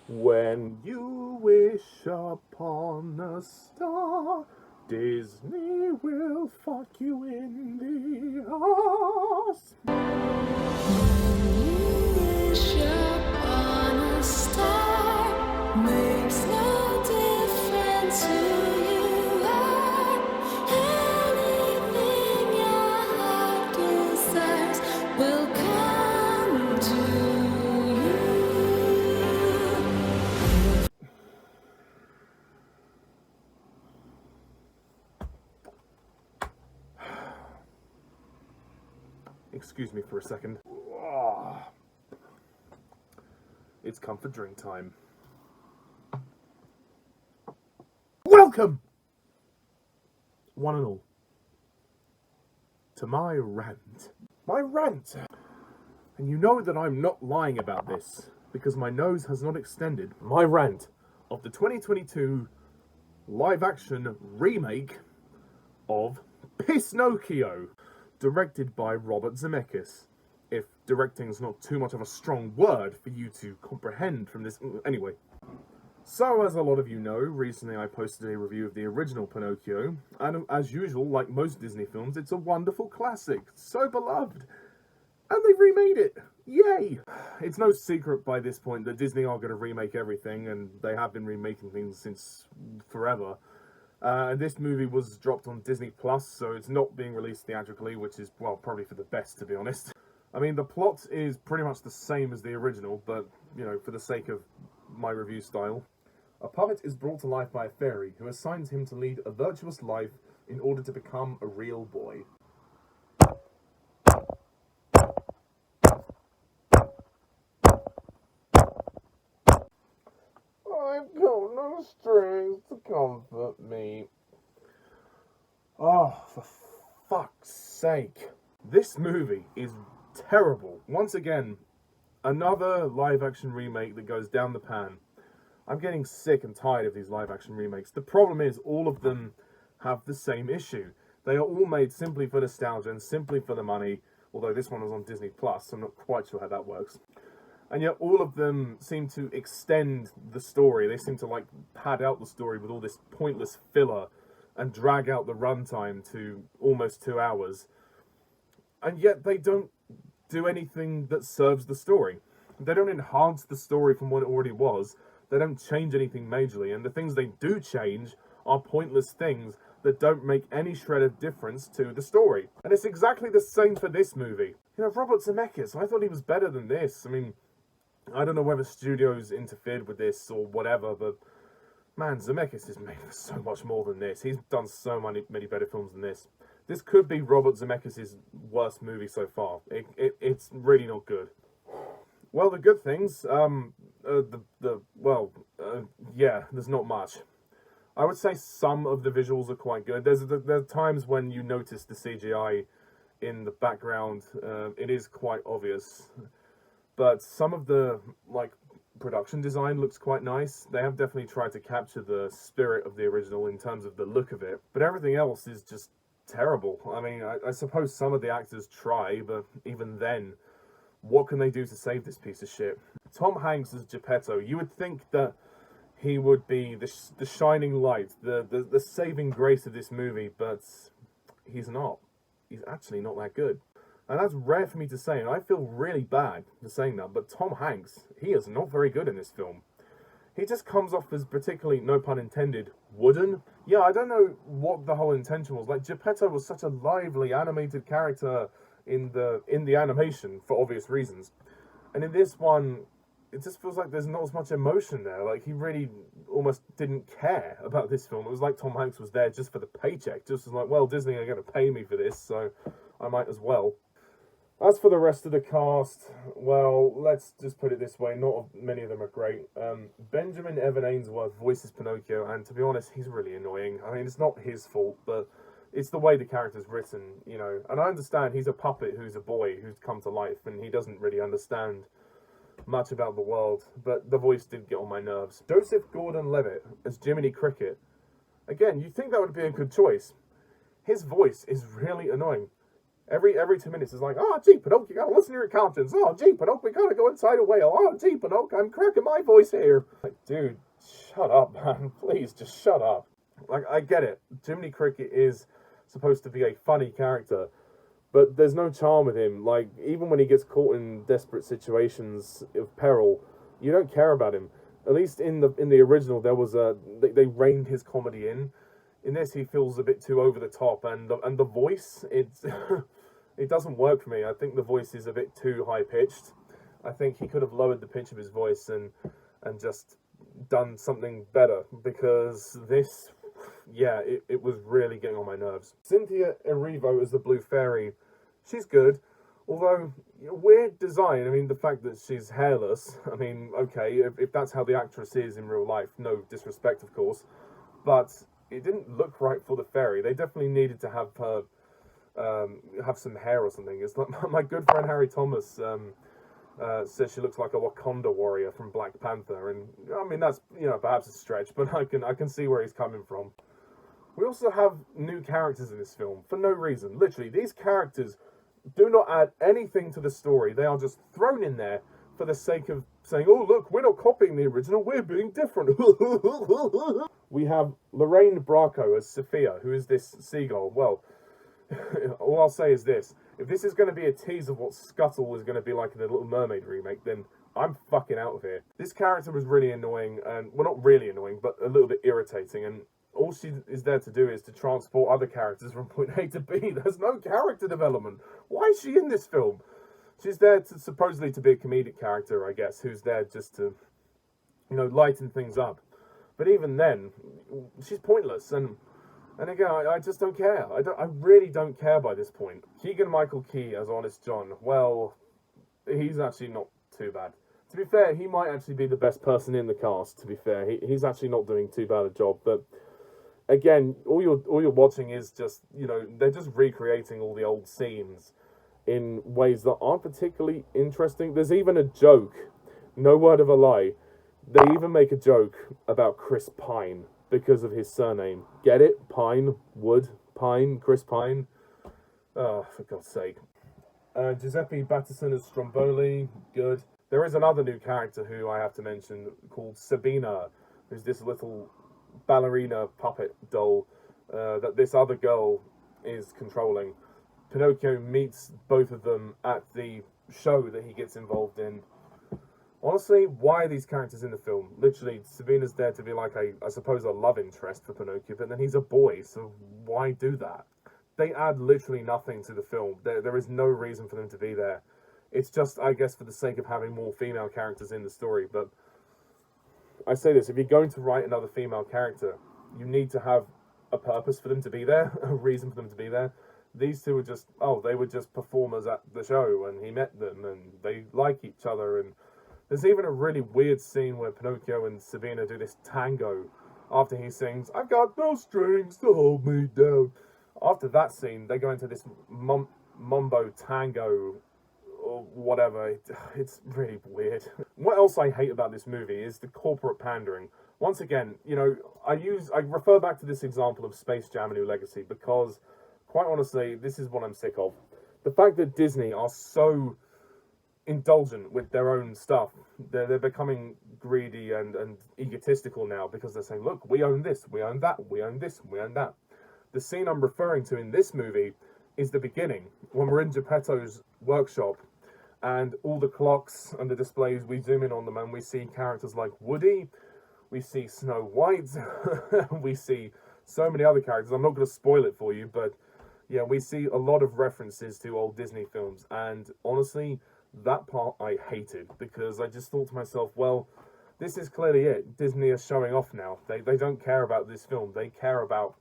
When you wish upon a star, Disney will fuck you in the ass. Wish upon a star makes no difference who you are. Anything your heart desires will come to you. Excuse me for a second. Ah. It's comfort drink time. Welcome, one and all, to my rant. My rant! And you know that I'm not lying about this, because my nose has not extended. My rant of the 2022 live-action remake of Pinocchio, directed by Robert Zemeckis. If directing's not too much of a strong word for you to comprehend from this... Anyway. So, as a lot of you know, recently I posted a review of the original Pinocchio, and as usual, like most Disney films, it's a wonderful classic, so beloved. And they've remade it! Yay! It's no secret by this point that Disney are going to remake everything, and they have been remaking things since forever. And this movie was dropped on Disney Plus, so it's not being released theatrically, which is, well, probably for the best, to be honest. I mean, the plot is pretty much the same as the original, but, you know, for the sake of my review style. A puppet is brought to life by a fairy who assigns him to lead a virtuous life in order to become a real boy. I've got no strings to comfort me. Oh, for fuck's sake. This movie is terrible. Once again, another live-action remake that goes down the pan. I'm getting sick and tired of these live-action remakes. The problem is, all of them have the same issue. They are all made simply for nostalgia and simply for the money, although this one was on Disney Plus, so I'm not quite sure how that works. And yet all of them seem to extend the story. They seem to, like, pad out the story with all this pointless filler and drag out the runtime to almost 2 hours. And yet they don't do anything that serves the story. They don't enhance the story from what it already was. They don't change anything majorly. And the things they do change are pointless things that don't make any shred of difference to the story. And it's exactly the same for this movie. You know, Robert Zemeckis, I thought he was better than this. I mean, I don't know whether studios interfered with this or whatever, but man, Zemeckis is made for so much more than this. He's done so many better films than this. This could be Robert Zemeckis' worst movie so far. It's really not good. Well, the good things, yeah, there's not much. I would say some of the visuals are quite good. There are times when you notice the CGI in the background. It is quite obvious. But some of the, like, production design looks quite nice. They have definitely tried to capture the spirit of the original in terms of the look of it. But everything else is just terrible. I mean, I suppose some of the actors try, but even then, what can they do to save this piece of shit? Tom Hanks as Geppetto, you would think that he would be the shining light, the saving grace of this movie, but he's not. He's actually not that good. And that's rare for me to say, and I feel really bad for saying that, but Tom Hanks, he is not very good in this film. He just comes off as particularly, no pun intended, wooden. Yeah, I don't know what the whole intention was. Like, Geppetto was such a lively, animated character in the animation, for obvious reasons. And in this one, it just feels like there's not as much emotion there. Like, he really almost didn't care about this film. It was like Tom Hanks was there just for the paycheck. Just as like, well, Disney are going to pay me for this, so I might as well. As for the rest of the cast, well, let's just put it this way, not many of them are great. Benjamin Evan-Ainsworth voices Pinocchio, and to be honest, he's really annoying. I mean, it's not his fault, but it's the way the character's written, you know. And I understand he's a puppet who's a boy who's come to life, and he doesn't really understand much about the world, but the voice did get on my nerves. Joseph Gordon-Levitt as Jiminy Cricket. Again, you'd think that would be a good choice. His voice is really annoying. Every 2 minutes is like, oh, gee, Pinocchio, you gotta listen to your conscience. Oh, gee, Pinocchio, we gotta go inside a whale. Oh, gee, Pinocchio, I'm cracking my voice here. Like, dude, shut up, man. Please, just shut up. Like, I get it. Jiminy Cricket is supposed to be a funny character, but there's no charm with him. Like, even when he gets caught in desperate situations of peril, you don't care about him. At least in the original, there was they reined his comedy in. In this, he feels a bit too over the top, and the voice, it's it doesn't work for me. I think the voice is a bit too high pitched. I think he could have lowered the pitch of his voice and just done something better, because this, yeah, it was really getting on my nerves. Cynthia Erivo as the Blue Fairy, she's good, although weird design. I mean, the fact that she's hairless, I mean, okay, if that's how the actress is in real life, no disrespect, of course, but it didn't look right for the fairy. They definitely needed to have her have some hair or something. It's like my good friend Harry Thomas says she looks like a Wakanda warrior from Black Panther, and I mean, that's, you know, perhaps a stretch, but I can see where he's coming from. We also have new characters in this film for no reason. Literally, these characters do not add anything to the story. They are just thrown in there for the sake of saying, oh, look, we're not copying the original, we're being different. We have Lorraine Bracco as Sophia, who is this seagull. Well, all I'll say is this. If this is going to be a tease of what Scuttle is going to be like in the Little Mermaid remake, then I'm fucking out of here. This character was really annoying, and, well, not really annoying, but a little bit irritating, and all she is there to do is to transport other characters from point A to B. There's no character development. Why is she in this film? She's there to supposedly to be a comedic character, I guess, who's there just to, you know, lighten things up. But even then, she's pointless, and again, I just don't care. I really don't care by this point. Keegan-Michael Key as Honest John, well, he's actually not too bad. To be fair, he might actually be the best person in the cast, to be fair. He's actually not doing too bad a job, but again, all you're watching is just, you know, they're just recreating all the old scenes in ways that aren't particularly interesting. There's even a joke, no word of a lie. They even make a joke about Chris Pine because of his surname. Get it? Pine, wood, Pine, Chris Pine. Oh, for God's sake. Giuseppe Battison as Stromboli, good. There is another new character who I have to mention called Sabina, who's this little ballerina puppet doll that this other girl is controlling. Pinocchio meets both of them at the show that he gets involved in. Honestly, why are these characters in the film? Literally, Sabina's there to be like I suppose a love interest for Pinocchio, but then he's a boy, so why do that? They add literally nothing to the film. There is no reason for them to be there. It's just, I guess, for the sake of having more female characters in the story, but I say this, if you're going to write another female character, you need to have a purpose for them to be there, a reason for them to be there. These two were just, they were just performers at the show, and he met them, and they like each other, and there's even a really weird scene where Pinocchio and Sabina do this tango after he sings, I've got no strings to hold me down. After that scene, they go into this mumbo tango or whatever. It's really weird. What else I hate about this movie is the corporate pandering. Once again, you know, I refer back to this example of Space Jam: A New Legacy because, quite honestly, this is what I'm sick of. The fact that Disney are so indulgent with their own stuff. They're becoming greedy and egotistical now because they're saying, look, we own this, we own that, we own this, we own that. The scene I'm referring to in this movie is the beginning, when we're in Geppetto's workshop and all the clocks and the displays, we zoom in on them and we see characters like Woody, we see Snow White, we see so many other characters. I'm not going to spoil it for you, but yeah, we see a lot of references to old Disney films, and honestly, that part I hated, because I just thought to myself, well, this is clearly it. Disney is showing off now. They don't care about this film. They care about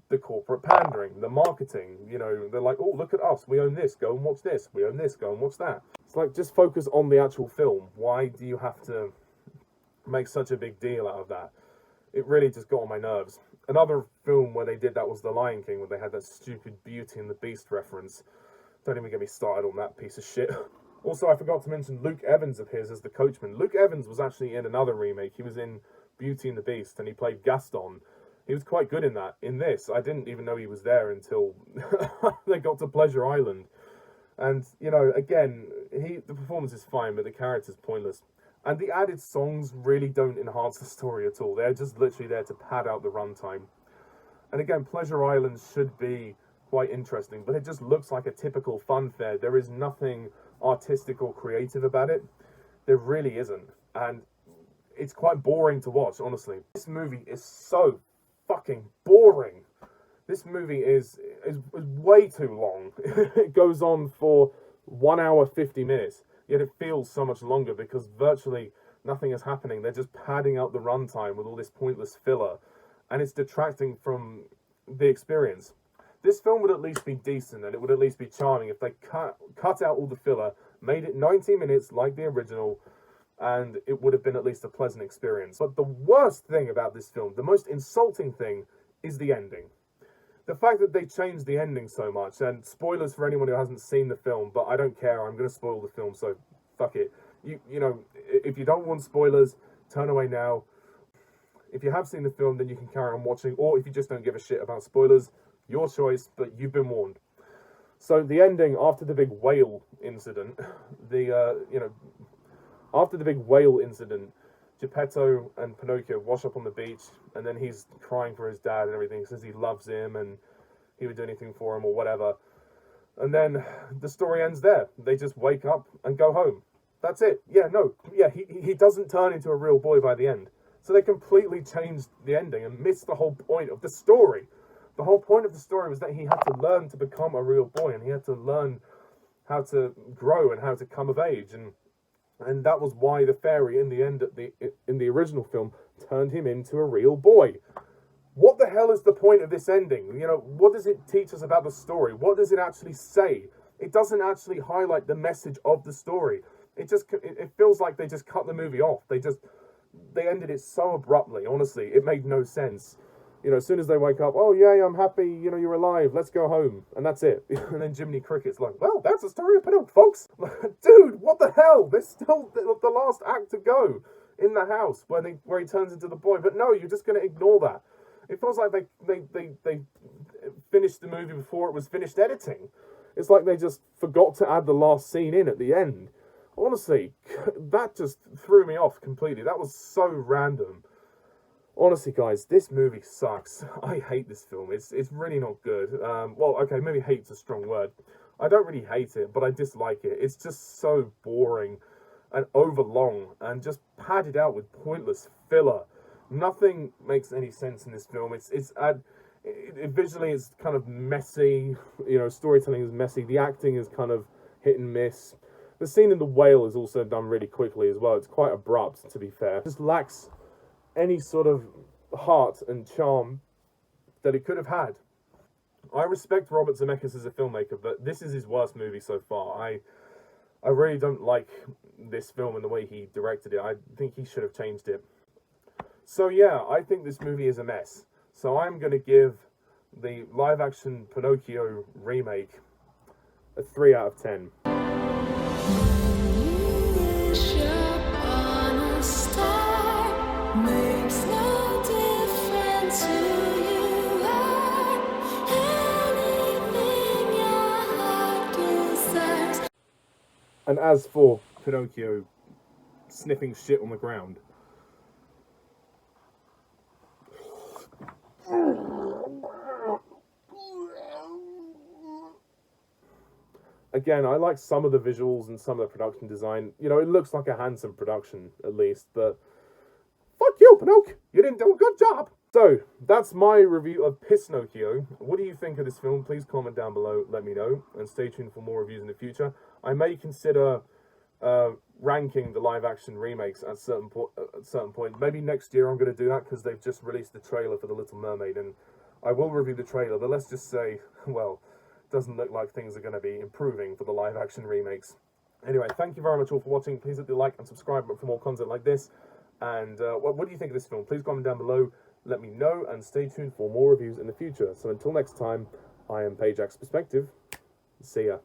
the corporate pandering, the marketing. You know, they're like, oh, look at us. We own this. Go and watch this. We own this. Go and watch that. It's like, just focus on the actual film. Why do you have to make such a big deal out of that? It really just got on my nerves. Another film where they did that was The Lion King, where they had that stupid Beauty and the Beast reference. Don't even get me started on that piece of shit. Also, I forgot to mention Luke Evans appears as the coachman. Luke Evans was actually in another remake. He was in Beauty and the Beast, and he played Gaston. He was quite good in that. In this, I didn't even know he was there until they got to Pleasure Island. And, you know, again, the performance is fine, but the character's pointless. And the added songs really don't enhance the story at all. They're just literally there to pad out the runtime. And again, Pleasure Island should be quite interesting, but it just looks like a typical fun fair. There is nothing artistic or creative about it. There really isn't. And it's quite boring to watch, honestly. This movie is so fucking boring. This movie is way too long. It goes on for 1 hour 50 minutes, yet it feels so much longer because virtually nothing is happening. They're just padding out the runtime with all this pointless filler, and it's detracting from the experience. This film would at least be decent, and it would at least be charming if they cut out all the filler, made it 90 minutes like the original, and it would have been at least a pleasant experience. But the worst thing about this film, the most insulting thing, is the ending. The fact that they changed the ending so much, and spoilers for anyone who hasn't seen the film, but I don't care, I'm going to spoil the film, so fuck it. You know, if you don't want spoilers, turn away now. If you have seen the film, then you can carry on watching, or if you just don't give a shit about spoilers, your choice, but you've been warned. So the ending, after the big whale incident, after the big whale incident, Geppetto and Pinocchio wash up on the beach, and then he's crying for his dad and everything. He says he loves him and he would do anything for him or whatever. And then the story ends there. They just wake up and go home. That's it. He doesn't turn into a real boy by the end. So they completely changed the ending and missed the whole point of the story. The whole point of the story was that he had to learn to become a real boy, and he had to learn how to grow and how to come of age, and that was why the fairy in the end in the original film turned him into a real boy. What the hell is the point of this ending? You know, what does it teach us about the story? What does it actually say? It doesn't actually highlight the message of the story. It feels like they just cut the movie off. They ended it so abruptly. Honestly, it made no sense. You know, as soon as they wake up, oh yay, I'm happy, you know, you're alive, let's go home. And that's it. And then Jiminy Cricket's like, well, that's the story of Pinocchio, folks. Dude, what the hell? There's still the last act to go in the house where he turns into the boy. But no, you're just going to ignore that. It feels like they finished the movie before it was finished editing. It's like they just forgot to add the last scene in at the end. Honestly, that just threw me off completely. That was so random. Honestly, guys, this movie sucks. I hate this film. It's really not good. Well, okay, maybe hate's a strong word. I don't really hate it, but I dislike it. It's just so boring and overlong and just padded out with pointless filler. Nothing makes any sense in this film. Visually, it's kind of messy. You know, storytelling is messy. The acting is kind of hit and miss. The scene in the whale is also done really quickly as well. It's quite abrupt, to be fair. It just lacks any sort of heart and charm that it could have had. I respect Robert Zemeckis as a filmmaker, but this is his worst movie so far. I really don't like this film and the way he directed it. I think he should have changed it. So yeah, I think this movie is a mess. So I'm going to give the live-action Pinocchio remake a 3 out of 10. Makes no difference who you are. Anything your heart desires. And as for Pinocchio sniffing shit on the ground, again, I like some of the visuals and some of the production design. You know, it looks like a handsome production, at least, but fuck you, Pinocchio! You didn't do a good job! So, that's my review of Pinocchio. What do you think of this film? Please comment down below, let me know, and stay tuned for more reviews in the future. I may consider ranking the live-action remakes at certain point. Maybe next year I'm going to do that, because they've just released the trailer for The Little Mermaid, and I will review the trailer, but let's just say, well, it doesn't look like things are going to be improving for the live-action remakes. Anyway, thank you very much all for watching. Please hit the like and subscribe for more content like this. And what do you think of this film? Please comment down below, let me know, and stay tuned for more reviews in the future. So until next time, I am Pajak's Perspective. See ya.